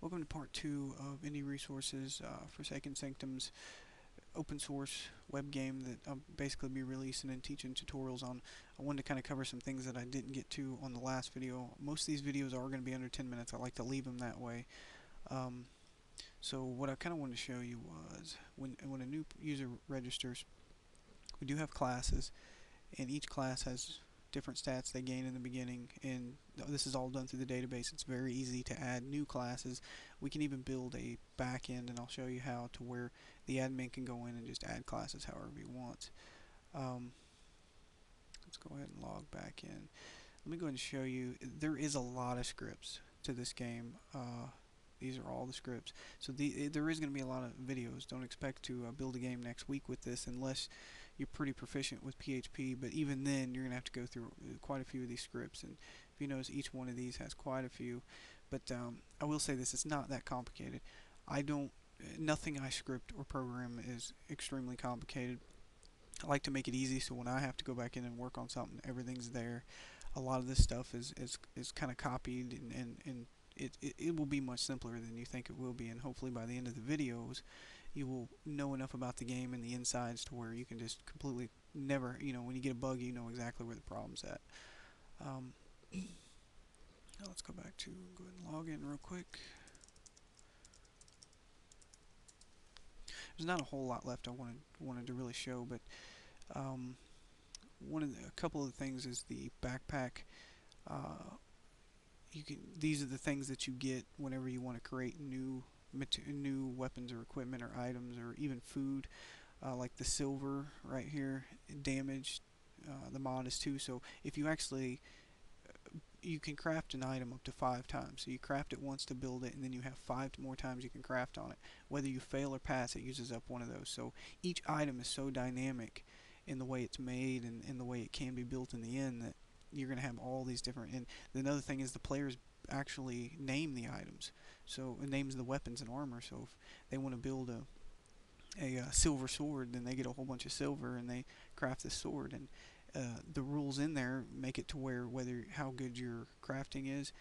Welcome to part 2 of Indie Resources for Sanctum's open source web game that I'll basically be releasing and teaching tutorials on. I wanted to kind of cover some things that I didn't get to on the last video. Most of these videos are going to be under 10 minutes. I like to leave them that way. Um, so what I kind of wanted to show you was when a new user registers, we do have classes, and each class has different stats they gain in the beginning, and this is all done through the database. It's very easy to add new classes. We can even build a backend, and I'll show you how, to where the admin can go in and just add classes however he wants. Let's go ahead and log back in. Let me go ahead and show you. There is a lot of scripts to this game. These are all the scripts. So there is going to be a lot of videos. Don't expect to build a game next week with this unless you're pretty proficient with PHP. But even then, you're going to have to go through quite a few of these scripts. And if you notice, each one of these has quite a few. But I will say this: it's not that complicated. I don't. Nothing I script or program is extremely complicated. I like to make it easy, so when I have to go back in and work on something, everything's there. A lot of this stuff is kind of copied, and it will be much simpler than you think it will be, and hopefully by the end of the videos you will know enough about the game and the insides to where you can just completely never, when you get a bug, you know exactly where the problem's at. Now let's go back to, go ahead and log in real quick. There's not a whole lot left I wanted to really show, but a couple of the things is the backpack. These are the things that you get whenever you want to create new weapons or equipment or items or even food, like the silver right here, damaged. The mod is 2, so if you actually, you can craft an item up to 5 times. So you craft it once to build it, and then you have 5 more times you can craft on it. Whether you fail or pass, it uses up one of those. So each item is so dynamic in the way it's made and in the way it can be built in the end, that you're going to have all these different. And another thing is the players actually name the items. So it names the weapons and armor. So if they want to build a silver sword, then they get a whole bunch of silver and they craft this sword. And the rules in there make it to where whether how good your crafting is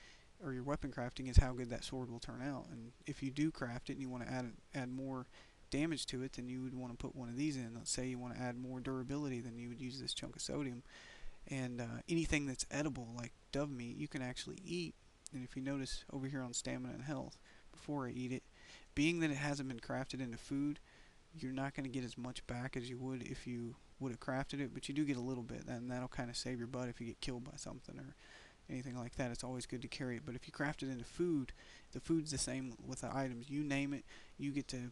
or your weapon crafting is, how good that sword will turn out. And if you do craft it and you want to add more damage to it, then you would want to put one of these in. Let's say you want to add more durability, then you would use this chunk of sodium. And anything that's edible, like dove meat, you can actually eat. And if you notice over here on stamina and health, before I eat it, being that it hasn't been crafted into food, you're not going to get as much back as you would if you would have crafted it, but you do get a little bit, and that'll kind of save your butt if you get killed by something or anything like that. It's always good to carry it. But if you craft it into food, the food's the same with the items. You name it, you get to.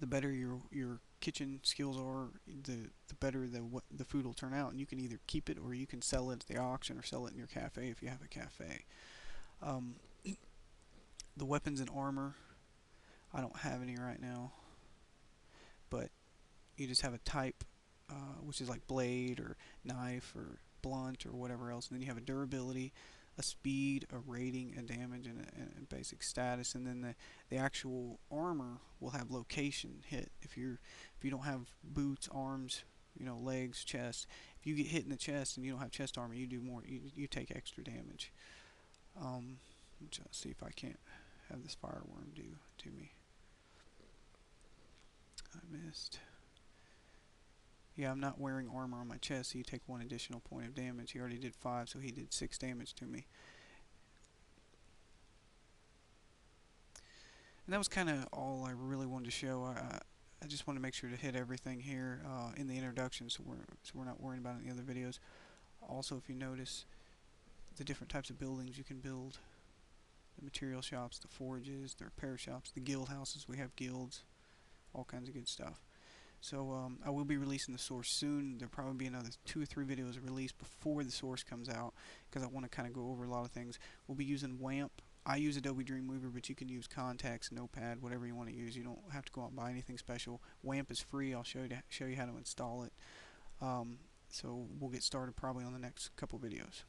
The better your kitchen skills are, the better the food will turn out, and you can either keep it or you can sell it at the auction or sell it in your cafe if you have a cafe. Um, the weapons and armor, I don't have any right now, but you just have a type, which is like blade or knife or blunt or whatever else, and then you have a durability, a speed, a rating, a damage, and a basic status. And then the actual armor will have location hit. If you don't have boots, arms, legs, chest, if you get hit in the chest and you don't have chest armor, you do more. You take extra damage. Let's see if I can't have this fireworm do to me. I missed. Yeah, I'm not wearing armor on my chest, so you take 1 additional point of damage. He already did 5, so he did 6 damage to me. And that was kind of all I really wanted to show. I just want to make sure to hit everything here in the introduction, so we're not worrying about it in the other videos. Also, if you notice the different types of buildings you can build, the material shops, the forages, the repair shops, the guild houses, we have guilds, all kinds of good stuff. So I will be releasing the source soon. There'll probably be another 2 or 3 videos released before the source comes out, because I want to kind of go over a lot of things. We'll be using WAMP. I use Adobe Dreamweaver, but you can use Contacts, Notepad, whatever you want to use. You don't have to go out and buy anything special. WAMP is free. I'll show you how to install it. So we'll get started probably on the next couple videos.